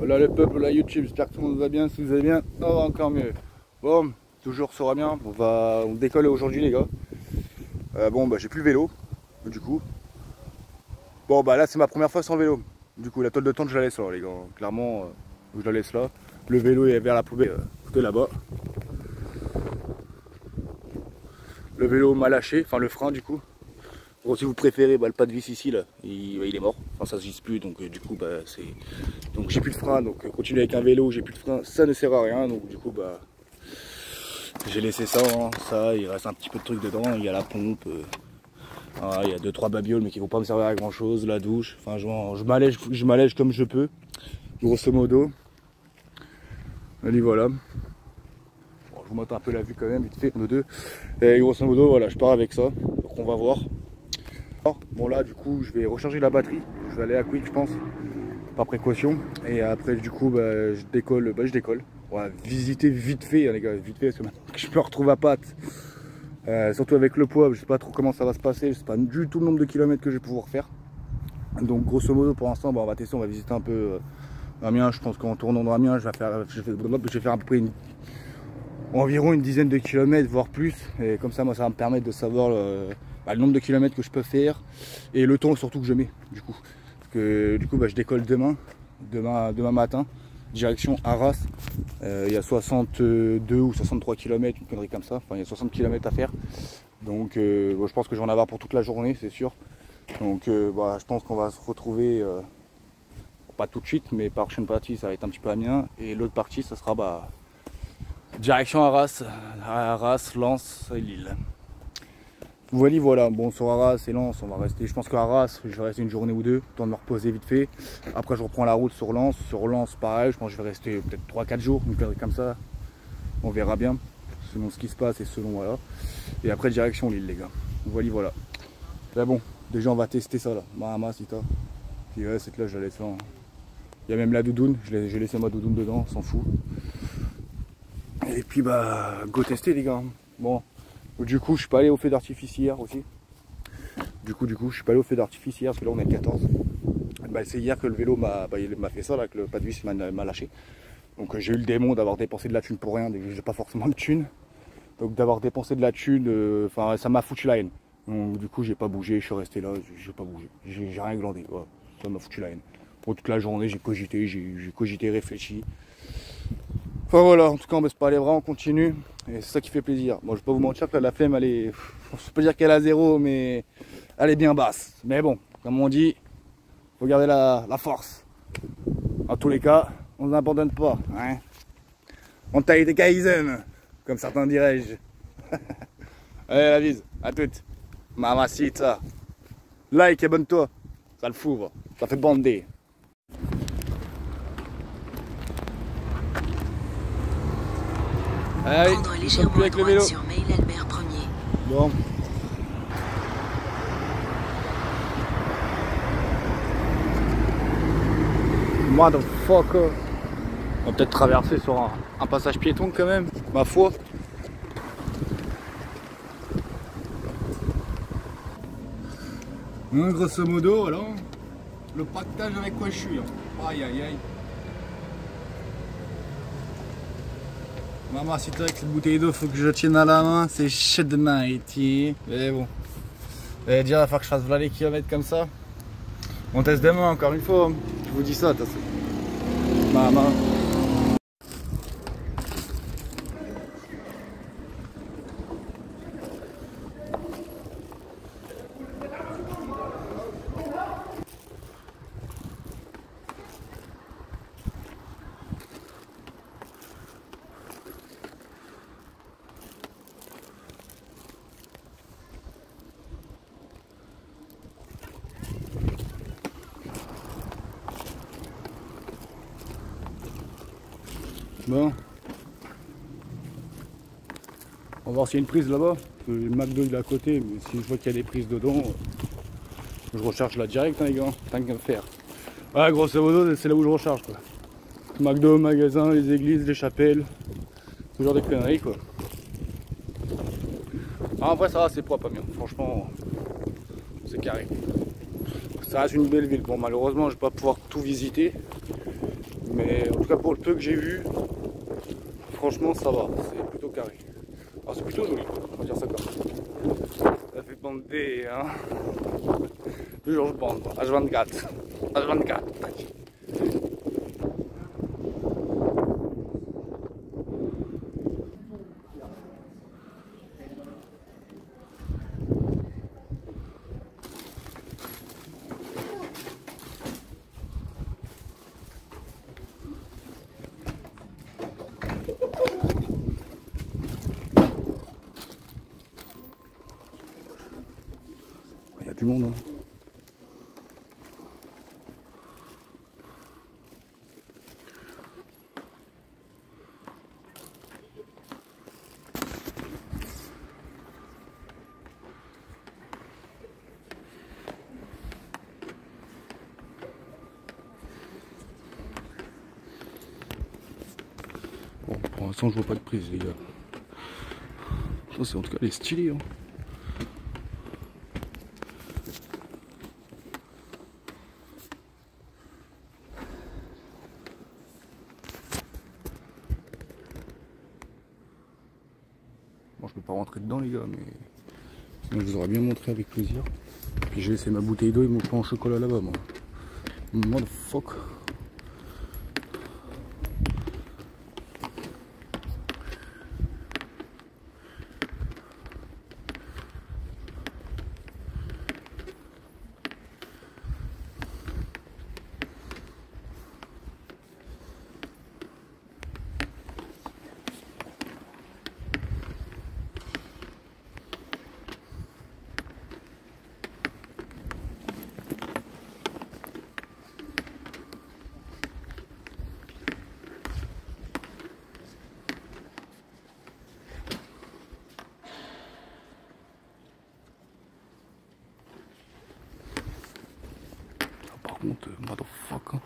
Voilà le peuple, la YouTube, j'espère que tout le monde va bien. Si vous allez bien, ça va encore mieux. Bon, toujours sera bien. On décolle aujourd'hui les gars. Bon bah j'ai plus le vélo, du coup. Bon bah là c'est ma première fois sans vélo. Du coup la toile de tente je la laisse là les gars. Clairement je la laisse là. Le vélo est vers la poubelle, tout là-bas. Le vélo m'a lâché, enfin le frein du coup. Bon, si vous préférez, bah, le pas de vis ici là, il est mort, enfin ça se visse plus, donc du coup bah c'est. Donc j'ai plus de frein, donc continuer avec un vélo, j'ai plus de frein, ça ne sert à rien, donc du coup bah j'ai laissé ça, hein. Ça, il reste un petit peu de trucs dedans, il y a la pompe, voilà, il y a 2-3 babioles mais qui vont pas me servir à grand chose, la douche, enfin je m'allège comme je peux, grosso modo. Allez voilà. Bon, je vous montre un peu la vue quand même, vite fait, nous deux. Et grosso modo voilà, je pars avec ça, donc on va voir. Bon là du coup je vais recharger la batterie, je vais aller à Quick je pense, par précaution, et après du coup bah, je décolle, on va visiter vite fait hein, les gars, vite fait parce que maintenant je me retrouve à Pattes, surtout avec le poids, je sais pas trop comment ça va se passer, je sais pas du tout le nombre de kilomètres que je vais pouvoir faire, donc grosso modo pour l'instant bah, on va tester, on va visiter un peu Amiens. Je pense qu'en tournant dans Amiens je vais faire à peu près environ une dizaine de kilomètres voire plus, et comme ça moi ça va me permettre de savoir le nombre de kilomètres que je peux faire et le temps surtout que je mets du coup. Parce que du coup bah, je décolle demain matin, direction Arras. Il y a 62 ou 63 km, une connerie comme ça, enfin il y a 60 km à faire. Donc bon, je pense que je vais en avoir pour toute la journée, c'est sûr. Donc bah, je pense qu'on va se retrouver, pas tout de suite, mais par prochaine partie ça va être un petit peu Amiens. Et l'autre partie ça sera bah, direction Arras, Lens et Lille. Voilà, bon sur Arras et Lens on va rester, je pense qu'à Arras je vais rester une journée ou deux, temps de me reposer vite fait. Après je reprends la route sur Lens pareil, je pense que je vais rester peut-être 3-4 jours, une connerie comme ça, on verra bien, selon ce qui se passe et selon voilà. Et après direction Lille les gars, voilà. Là bon, déjà on va tester ça là, Mahama Sita, puis ouais cette là je la laisse là, hein. Il y a même la doudoune, j'ai laissé ma doudoune dedans, on s'en fout. Et puis bah go tester les gars, bon. Du coup, je suis pas allé au feu d'artifice hier aussi. Du coup, je suis pas allé au feu d'artifice hier parce que là on est le 14. Bah, c'est hier que le vélo m'a fait ça, là, que le pas de vis m'a lâché. Donc j'ai eu le démon d'avoir dépensé de la thune pour rien, j'ai pas forcément de thune. Donc d'avoir dépensé de la thune, enfin ça m'a foutu la haine. Donc du coup j'ai pas bougé, je suis resté là, j'ai pas bougé, j'ai rien glandé, voilà. Ça m'a foutu la haine. Pour toute la journée j'ai cogité, réfléchi. Enfin voilà, en tout cas on baisse pas les bras, on continue, et c'est ça qui fait plaisir. Bon je vais pas vous mentir que la flemme elle est, je peux dire qu'elle est à zéro, mais elle est bien basse. Mais bon, comme on dit, faut garder la force. En tous les cas, on n'abandonne pas, hein. On taille des Kaizen, comme certains diraient-je. Allez la bise, à toutes. Mamacita. Like et abonne-toi, ça le fouvre, ça fait bander. Allez, Prendre légèrement à droite sur Mail Albert 1er. Bon. Motherfucker. On va peut-être traverser sur un passage piéton quand même, ma foi. Donc, grosso modo, alors, le pactage avec quoi je suis. Hein. Aïe aïe aïe. Maman, si tu avec cette bouteille d'eau, faut que je tienne à la main, c'est shit de night. Mais bon. Et dire, il va falloir que je fasse 20 km comme ça. On teste demain, encore une fois. Je vous dis ça, t'as maman. Bon, on va voir s'il y a une prise là-bas. Le McDo il est à côté, mais si je vois qu'il y a des prises dedans, je recharge là direct, hein, les gars, tant qu'à faire. Ouais, grosso modo, c'est là où je recharge quoi. McDo, magasin, les églises, les chapelles, ce genre de conneries quoi. Ah, en vrai, ça va, c'est propre, Amiens. Franchement, c'est carré. Ça reste une belle ville. Bon, malheureusement, je vais pas pouvoir tout visiter. Mais en tout cas pour le peu que j'ai vu, franchement ça va, c'est plutôt carré. Alors c'est plutôt joli, on va dire ça comme ça. Ça fait bander, hein. De Georges Bond, H24. H24. Il y a du monde, hein. Bon, pour l'instant je vois pas de prise les gars. Ça, en tout cas elle est stylée, hein. Bon, je peux pas rentrer dedans les gars, mais sinon, je vous aurais bien montré avec plaisir. Puis j'ai laissé ma bouteille d'eau et mon pain au chocolat là-bas, moi. Motherfuck. Par contre, motherfucker.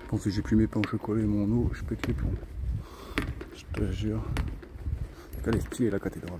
Je pense que j'ai plus mes pains au chocolat et mon eau, je pète les plombs. Je te jure. Elle est stylée la cathédrale.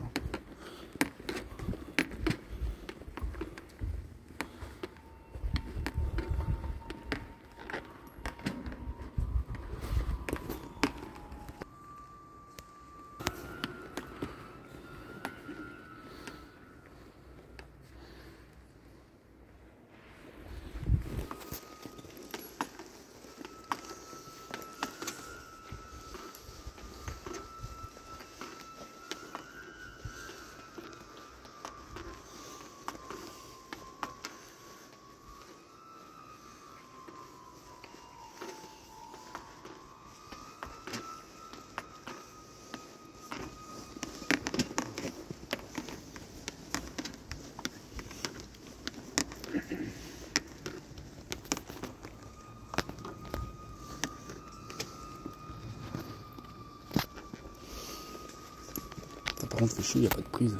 Par contre, c'est chier, il n'y a pas de prise.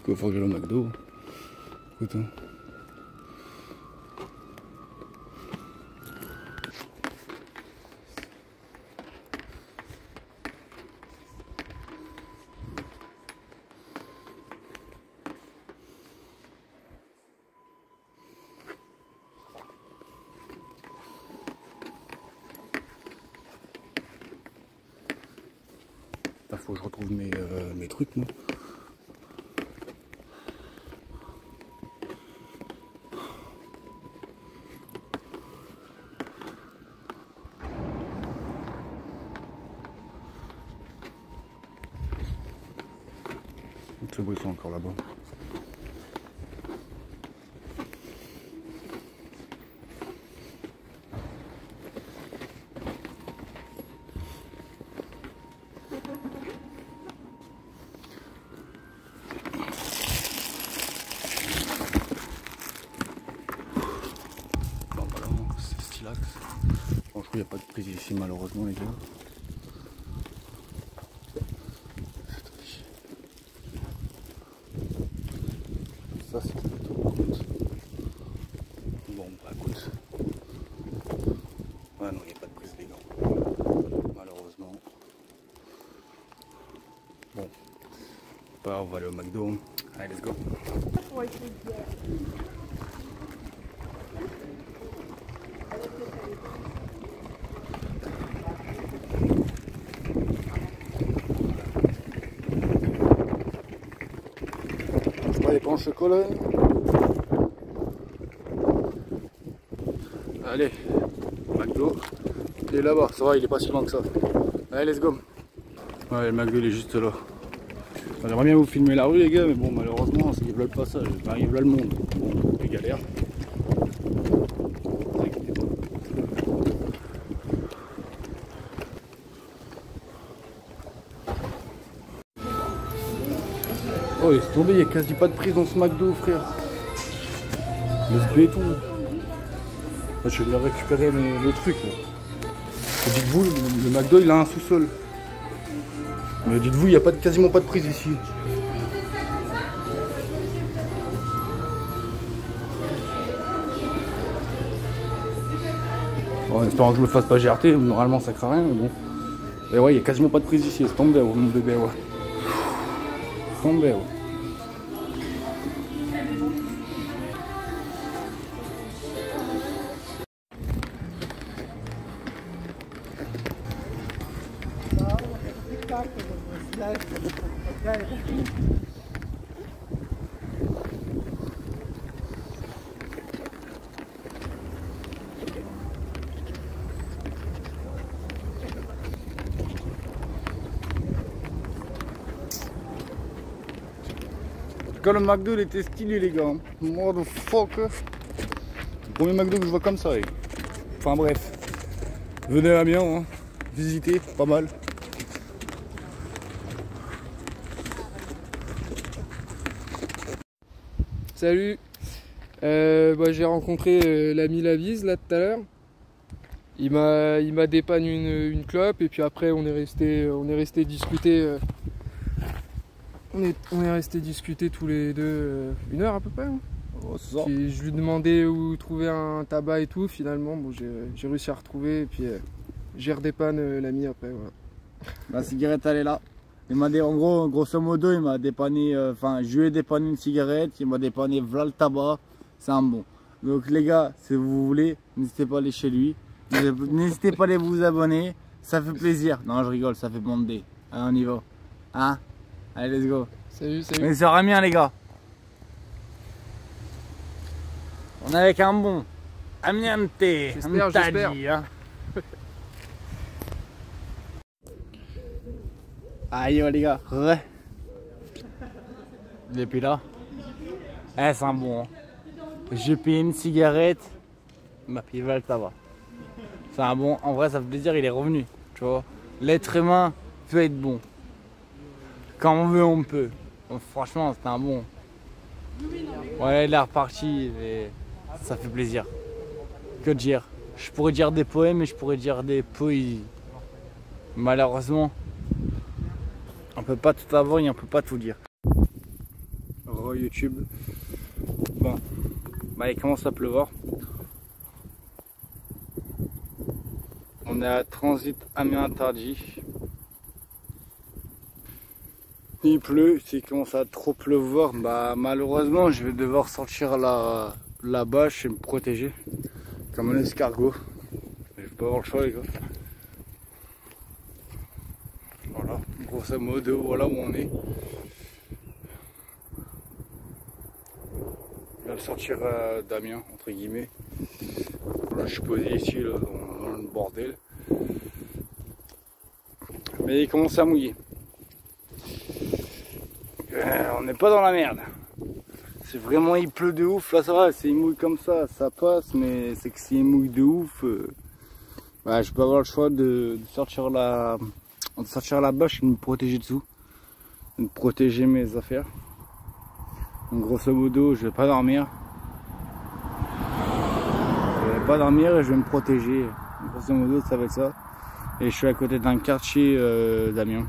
Il faut que j'aille au McDo. Écoute, hein. Là, faut que je retrouve mes trucs, moi. Toutes les bruits sont encore là-bas. Il n'y a pas de prise ici malheureusement les gars. Ça c'est plutôt compte. Bon bah écoute. Ah non, il n'y a pas de prise les gars. Malheureusement. Bon. Bah, on va aller au McDo. Allez, let's go. C'est pas les pains au chocolat. Allez, McDo. Il est là-bas, ça va, il est pas si loin que ça. Allez, let's go. Ouais, le McDo il est juste là. J'aimerais bien vous filmer la rue les gars, mais bon malheureusement ils veulent pas ça, enfin, ils veulent le monde. Bon, c'est galère. Oh laisse tomber, il n'y a quasi pas de prise dans ce McDo frère. Laisse béton. Moi, je vais venir récupérer le truc là. Dites-vous, le McDo il a un sous-sol. Mais dites-vous, il n'y a quasiment pas de prise ici. Bon, en espérant que je me fasse pas GRT, normalement ça craint rien, mais bon. Et ouais, il n'y a quasiment pas de prise ici, c'est tombé, mon bébé, ouais. Tombé, ouais. Quand le McDo il était stylé les gars, motherfucker. Le premier McDo que je vois comme ça. Enfin bref, venez à Amiens, hein. Visitez, pas mal. Salut, j'ai rencontré l'ami Lavise là tout à l'heure. Il m'a dépanné une clope et puis après on est resté discuter. On est resté discuter tous les deux 1 heure à peu près. Hein. Oh, c'est ça. Puis je lui demandais où trouver un tabac et tout. Finalement, bon, j'ai réussi à retrouver et puis j'ai redépanné l'ami après. Voilà. La cigarette elle est là. Il m'a dit en gros, grosso modo, il m'a dépanné, enfin je lui ai dépanné une cigarette, il m'a dépanné voilà le tabac, c'est un bon. Donc les gars, si vous voulez, n'hésitez pas à aller chez lui. N'hésitez pas à aller vous abonner, ça fait plaisir. Non je rigole, ça fait bander. Allez on y va. Hein? Allez let's go. Salut, salut. Mais c'est Amiens les gars. On est avec un bon. Amiens J'espère. Hein. Aïe les gars, ouais. Depuis là, c'est un bon. Hein. J'ai payé une cigarette, il m'a payé le tabac. C'est un bon, en vrai ça fait plaisir, il est revenu. Tu vois, l'être humain peut être bon. Quand on veut, on peut. Donc, franchement, c'est un bon. Ouais, il est reparti, et ça fait plaisir. Que dire? Je pourrais dire des poèmes et je pourrais dire des poésies. Malheureusement, on peut pas tout avoir et on peut pas tout dire. YouTube. Bon, bah il commence à pleuvoir. On est à Transit Amiens Tardy. Il pleut, s'il commence à trop pleuvoir, bah malheureusement je vais devoir sortir la bâche et me protéger comme un escargot. Je vais pas avoir le choix les gars. Voilà, grosso modo, voilà où on est. Je viens de sortir d'Amiens, entre guillemets. Là, je suis posé ici là, dans le bordel. Mais il commence à mouiller. On n'est pas dans la merde. C'est vraiment, il pleut de ouf. Là ça va, c'est il mouille comme ça passe. Mais c'est que s'il mouille de ouf, bah, je peux avoir le choix de sortir la bâche et de me protéger dessous. De protéger mes affaires. Donc grosso modo, je vais pas dormir. Je vais pas dormir et je vais me protéger. Grosso modo, ça va être ça. Et je suis à côté d'un quartier d'Amiens.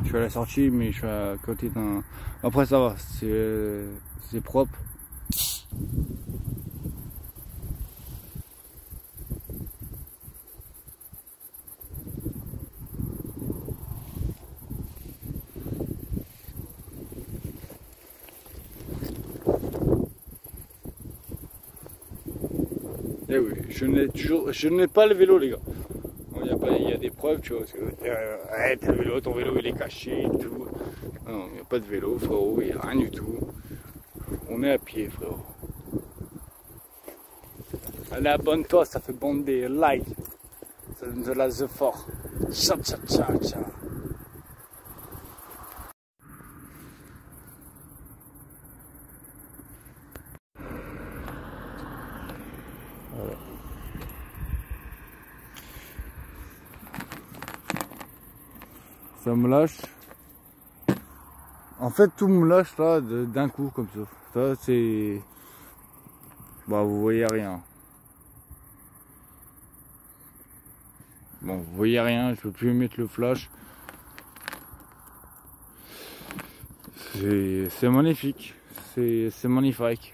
Je suis à la sortie, mais je suis à côté d'un... Après ça va, c'est propre. Eh oui, je n'ai pas le vélo, les gars. Il y a des preuves, tu vois. Arrête le vélo, ton vélo il est caché et tout. Non, il n'y a pas de vélo, frérot, il n'y a rien du tout. On est à pied, frérot. Allez, abonne-toi, ça fait bander, like. Ça donne de la fort. Ciao, ciao, ciao, ciao. Voilà. Ça me lâche. En fait, tout me lâche là d'un coup comme ça. Ça c'est... Bah vous voyez rien. Bon, vous voyez rien, je peux plus mettre le flash. C'est magnifique. C'est magnifique.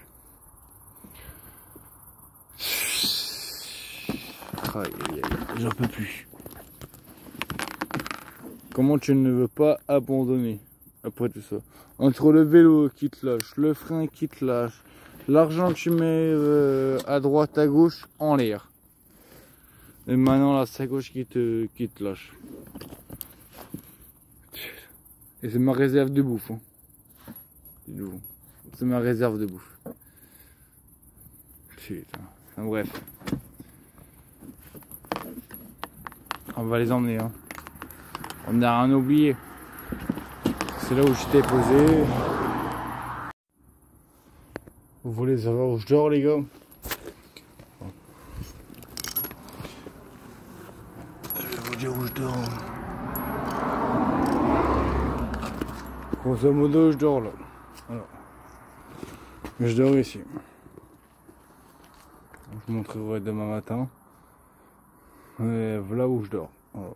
J'en peux plus. Comment tu ne veux pas abandonner après tout ça? Entre le vélo qui te lâche, le frein qui te lâche, l'argent que tu mets à droite, à gauche, en l'air. Et maintenant la sacoche qui te lâche. Et c'est ma réserve de bouffe. Hein. C'est ma réserve de bouffe. Putain. Enfin, bref. On va les emmener. Hein. On n'a rien oublié. C'est là où je t'ai posé. Vous voulez savoir où je dors, les gars? Je vais vous dire où je dors. Grosso modo, je dors là. Voilà. Je dors ici. Je vous montrerai demain matin. Et voilà où je dors. Voilà.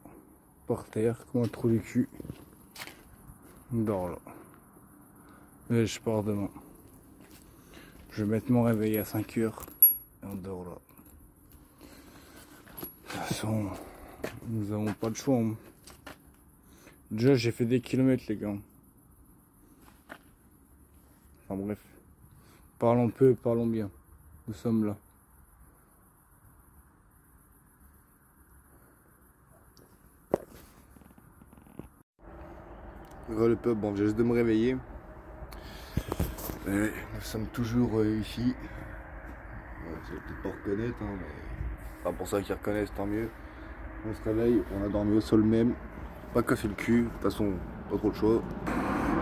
Par terre, comme un trou du cul. Je dors là. Et je pars demain. Je vais mettre mon réveil à 5 h. Et on dort là. De toute façon, nous n'avons pas de choix. Hein. Déjà, j'ai fait des kilomètres, les gars. Enfin bref. Parlons peu, parlons bien. Nous sommes là. Le peuple, bon, j'ai juste de me réveiller. Nous sommes toujours ici. Vous allez peut-être pas reconnaître, hein, mais enfin, pour ceux qui reconnaissent, tant mieux. On se réveille, on a dormi au sol même. Pas cassé le cul, de toute façon, pas trop de choix.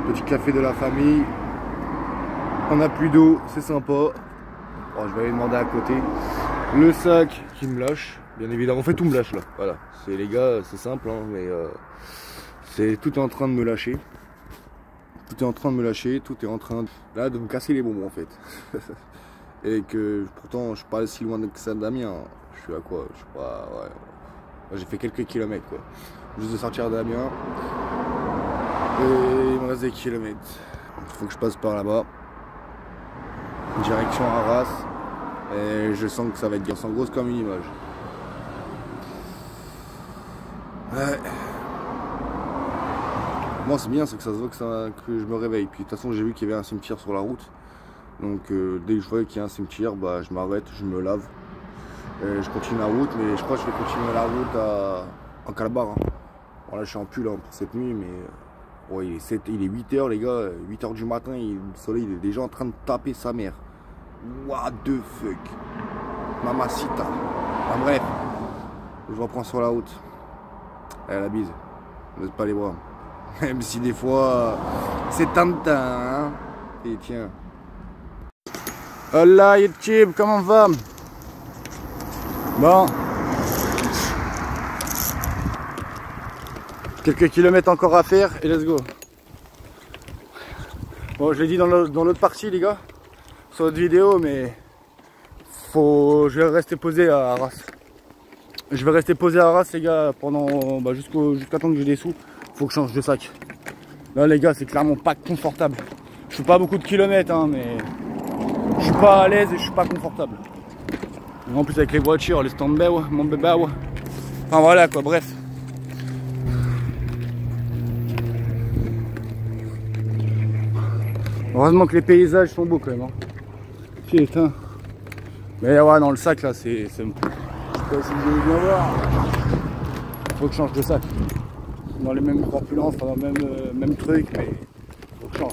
Petit café de la famille. On n'a plus d'eau, c'est sympa. Bon, je vais aller demander à côté. Le sac qui me lâche, bien évidemment. En fait, tout me lâche là. Voilà. C'est les gars, c'est simple, hein, mais tout est en train de me lâcher. Tout est en train de me lâcher, tout est en train de me casser les bonbons en fait. Et que pourtant je suis pas si loin de ça d'Amiens. Je suis à quoi? Je sais pas, ouais. J'ai fait quelques kilomètres quoi. Juste de sortir d'Amiens. Et il me reste des kilomètres. Il faut que je passe par là-bas. Direction Arras. Et je sens que ça va être bien. C'est grosse comme une image. Ouais. Moi c'est bien, c'est que ça se voit que je me réveille. Puis de toute façon j'ai vu qu'il y avait un cimetière sur la route. Donc dès que je voyais qu'il y a un cimetière, bah, je m'arrête, je me lave. Et je continue la route, mais je crois que je vais continuer la route en Calabar. Hein. Bon, là je suis en pull hein, pour cette nuit, mais ouais, il est 8 h les gars, 8 h du matin, le soleil il est déjà en train de taper sa mère. What the fuck. Mamacita. Enfin bref, je reprends sur la route. Allez la bise, ne laisse pas les bras. Même si des fois c'est tentant hein. Et tiens. Hola YouTube, comment va? Bon. Quelques kilomètres encore à faire et let's go. Bon, je l'ai dit dans l'autre partie les gars, sur l'autre vidéo, mais je vais rester posé à Arras. je vais rester posé à Arras les gars pendant jusqu'à temps que j'ai des sous. Faut que je change de sac. Là les gars c'est clairement pas confortable. Je fais pas beaucoup de kilomètres hein, mais je suis pas à l'aise et je suis pas confortable. En plus avec les voitures, les stand-by, mon bébé. Enfin voilà quoi, bref. Heureusement que les paysages sont beaux quand même. Hein. Putain. Mais ouais, dans le sac là, c'est. Je sais pas si vous allez bien voir. Faut que je change de sac. Dans les mêmes corpulences, dans le même truc, mais faut que je change.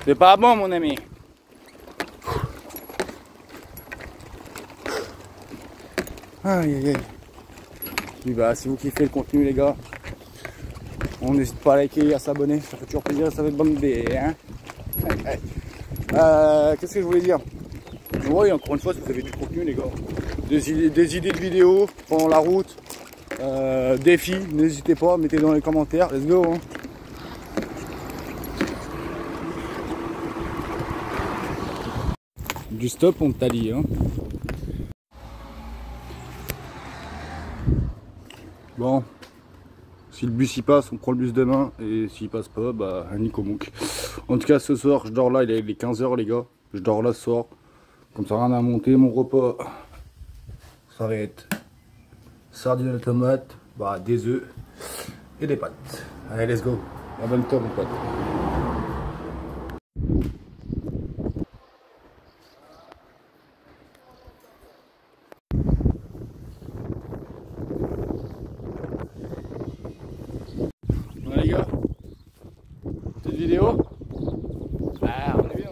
C'est pas bon, mon ami. Aïe aïe aïe. Puis bah, si vous kiffez le contenu, les gars, on n'hésite pas à liker, à s'abonner. Ça fait toujours plaisir, ça fait bonne idée. Hein. Qu'est-ce que je voulais dire? Oui, encore une fois, si vous avez du contenu, les gars, des idées de vidéos pendant la route, défis, n'hésitez pas, mettez dans les commentaires. Let's go. Hein. Du stop, on t'a dit. Hein. Bon, si le bus y passe, on prend le bus demain, et s'il passe pas, bah Nico Mouk. En tout cas, ce soir, je dors là, il est 15 h les gars, je dors là ce soir, comme ça rien à monter. Mon repas, ça va être sardines de tomates, bah, des œufs et des pâtes. Allez, let's go, abonne-toi mon pote. Les gars, cette vidéo, ah, on est bien.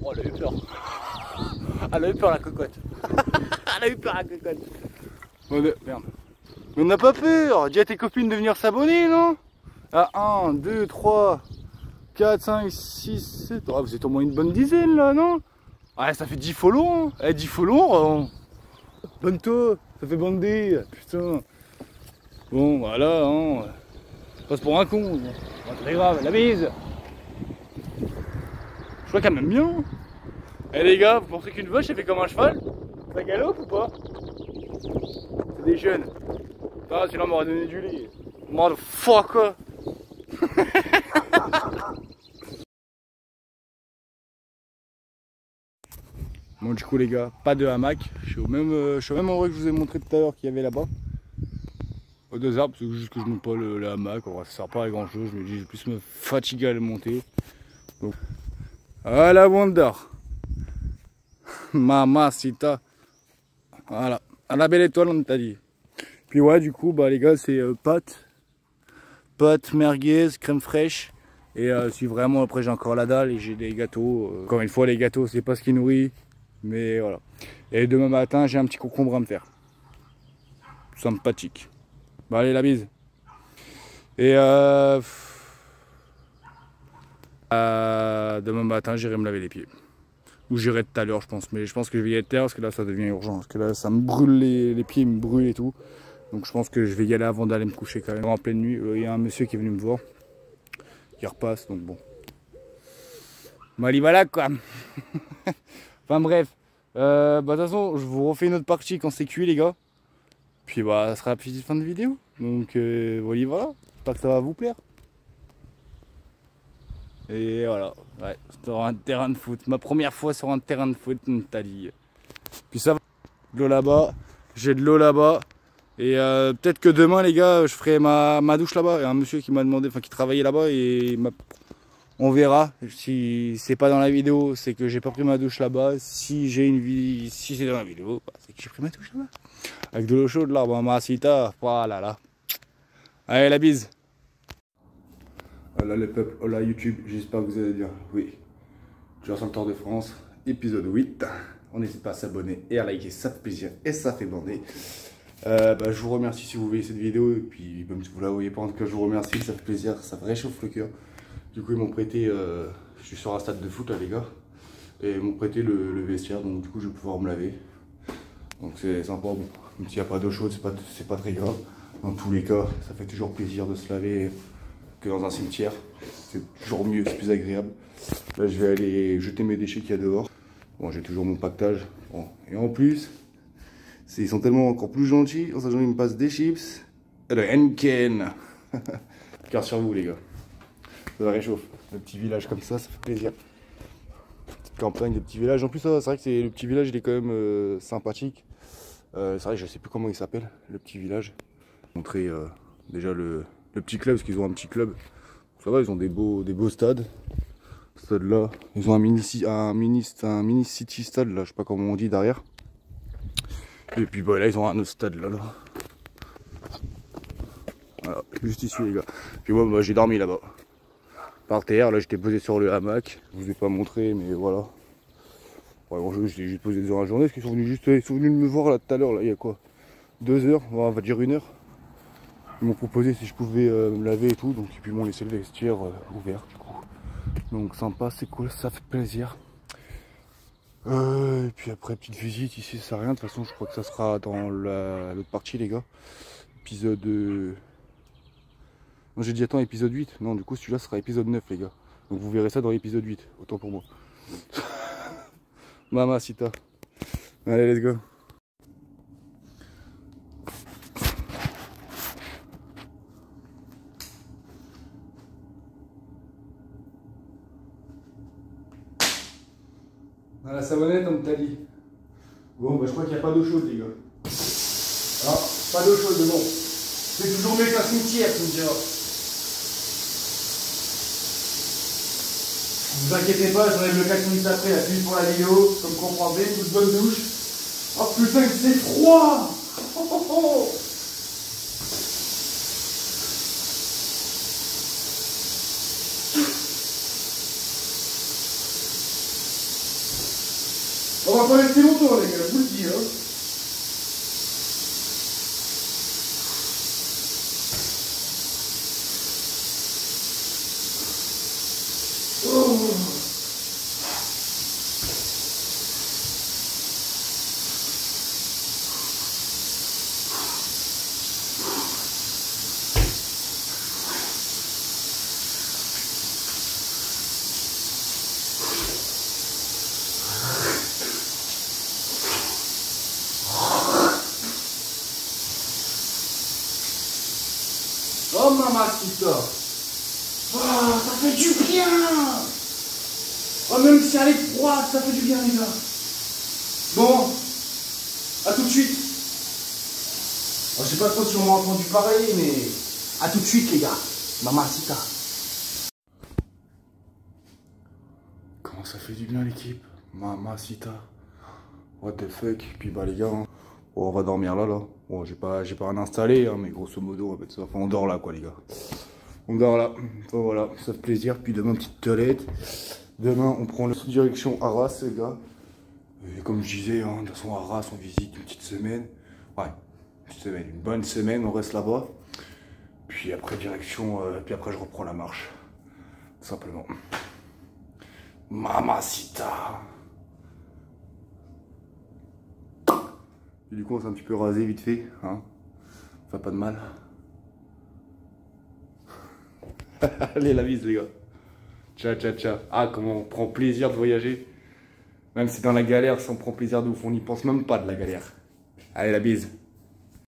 Oh, elle a eu peur. Elle a eu peur la cocotte. Elle a eu peur la cocotte. Merde. Mais on n'a pas peur. Dis à tes copines de venir s'abonner, non? Ah, 1, 2, 3, 4, 5, 6, 7. Oh, vous êtes au moins une bonne dizaine là, non? Ouais, ça fait 10 follow. Hein. Eh, 10 follow. Bonne-toi. Ça fait bander. Putain. Bon, voilà. Hein. Passe pour un con, pas très grave, la bise. Je crois qu'elle m'aime bien. Eh les gars, vous pensez qu'une vache elle fait comme un cheval? Ça galope ou pas? C'est des jeunes. Ah, sinon on m'aurait donné du lait. Motherfucker. Bon du coup les gars, pas de hamac. Je suis au même endroit que je vous ai montré tout à l'heure qu'il y avait là-bas. Aux 2 arbres, c'est juste que je monte pas le hamac, ça sert pas à grand chose, je me dis je vais plus me fatiguer à le monter. Donc, à la Wonder, Mamacita, voilà, à la belle étoile on t'a dit. Puis ouais du coup bah les gars c'est pâtes, merguez, crème fraîche. Et si vraiment après j'ai encore la dalle et j'ai des gâteaux, encore une fois les gâteaux c'est pas ce qui nourrit, mais voilà. Et demain matin j'ai un petit concombre à me faire, sympathique. Bah allez la bise. Et demain matin j'irai me laver les pieds. Ou j'irai tout à l'heure je pense. Mais je pense que je vais y être tard parce que là ça devient urgent. Parce que là ça me brûle les pieds, me brûlent et tout. Donc je pense que je vais y aller avant d'aller me coucher quand même. En pleine nuit, il y a un monsieur qui est venu me voir. Qui repasse donc bon. Mali voilà quoi. Enfin bref. Bah de toute façon je vous refais une autre partie quand c'est cuit les gars. Puis bah ça sera la petite fin de vidéo. Donc voilà, j'espère que ça va vous plaire. Et voilà, ouais, sur un terrain de foot. Ma première fois sur un terrain de foot en Italie. Puis ça va, de l'eau là-bas, j'ai de l'eau là-bas. Et peut-être que demain les gars, je ferai ma douche là-bas. Il y a un monsieur qui m'a demandé, enfin qui travaillait là-bas et on verra. Si c'est pas dans la vidéo, c'est que j'ai pas pris ma douche là-bas. Si c'est dans la vidéo, bah, c'est que j'ai pris ma douche là-bas. Avec de l'eau chaude là, bon, Mamacita, voilà là. Allez la bise. Hola le peuple, hola YouTube, j'espère que vous allez bien. Oui, je sur le Tour de France, épisode 8. On n'hésite pas à s'abonner et à liker, ça fait plaisir et ça fait bander. Je vous remercie si vous voyez cette vidéo et puis même si vous la voyez pas, en tout cas je vous remercie, ça fait plaisir, ça réchauffe le cœur. Du coup ils m'ont prêté, je suis sur un stade de foot là les gars, et ils m'ont prêté le vestiaire, donc du coup je vais pouvoir me laver. Donc c'est sympa, bon, même s'il n'y a pas d'eau chaude, c'est pas très grave. Dans tous les cas, ça fait toujours plaisir de se laver que dans un cimetière. C'est toujours mieux, c'est plus agréable. Là je vais aller jeter mes déchets qu'il y a dehors. Bon, j'ai toujours mon pactage. Bon. Et en plus, Ils sont tellement encore plus gentils. En sachant qu'ils me passent des chips. Et le Henken. Cœur sur vous les gars. Ça réchauffe. Le petit village comme ça fait plaisir. Petite campagne, des petits villages. En plus, c'est vrai que le petit village, il est quand même sympathique. C'est vrai que je sais plus comment il s'appelle, le petit village. Montrer déjà le petit club, parce qu'ils ont un petit club. Ça va, ils ont des beaux stades. Stade là, ils ont un mini city stade là, je sais pas comment on dit derrière. Et puis bah là ils ont un autre stade là. Voilà, juste ici les gars. Puis moi bah, j'ai dormi là-bas. Par terre, là j'étais posé sur le hamac. Je vous ai pas montré mais voilà. Ouais, bon, j'ai juste posé dans la journée parce qu'ils sont venus me voir là tout à l'heure, là il y a quoi 2 heures, on va dire 1 heure. Ils m'ont proposé si je pouvais me laver et tout, donc et puis ils m'ont laissé le vestiaire ouvert du coup. Donc sympa, c'est cool, ça fait plaisir. Et puis après petite visite ici, ça sert à rien. De toute façon je crois que ça sera dans l'autre partie les gars. Épisode... Non j'ai dit attends épisode 8. Non du coup celui-là sera épisode 9 les gars. Donc vous verrez ça dans l'épisode 8, autant pour moi. Mamacita. Allez let's go. À la savonnette en Italie. Bon bah je crois qu'il n'y a pas d'eau chaude les gars. Non, pas d'eau chaude non. C'est toujours mieux qu'un cimetière tu me diras. Ne vous inquiétez pas, j'enlève le 4 minutes après, la suite pour la vidéo, comme vous comprendrez, toute bonne douche. Oh putain que c'est froid. Oh, oh, oh. On va pas rester longtemps les gars, je vous le dis hein. Oh. Oh mamacita. Oh, ça fait du bien. Oh même si elle est froide, ça fait du bien les gars. Bon, à tout de suite. Oh, je sais pas trop si on m'a entendu parler, mais à tout de suite les gars. Mamacita. Comment ça fait du bien l'équipe. Mamacita. What the fuck. Puis bah les gars, hein. Bon, on va dormir là. Bon, j'ai pas rien installé, hein, mais grosso modo, on va mettre ça. Enfin, on dort là, quoi, les gars. On dort là. Enfin, voilà, ça fait plaisir. Puis demain, petite toilette. Demain, on prend la direction Arras, les gars. Et comme je disais, hein, de toute façon, Arras, on visite une petite semaine. Ouais, une petite semaine, une bonne semaine, on reste là-bas. Puis après, direction. Puis après, je reprends la marche. Tout simplement. Mamacita. Et du coup on s'est un petit peu rasé vite fait, hein. Ça fait pas de mal. Allez la bise les gars. Ciao ciao ciao. Ah comment on prend plaisir de voyager. Même si dans la galère, si on prend plaisir de ouf, on n'y pense même pas de la galère. Allez la bise.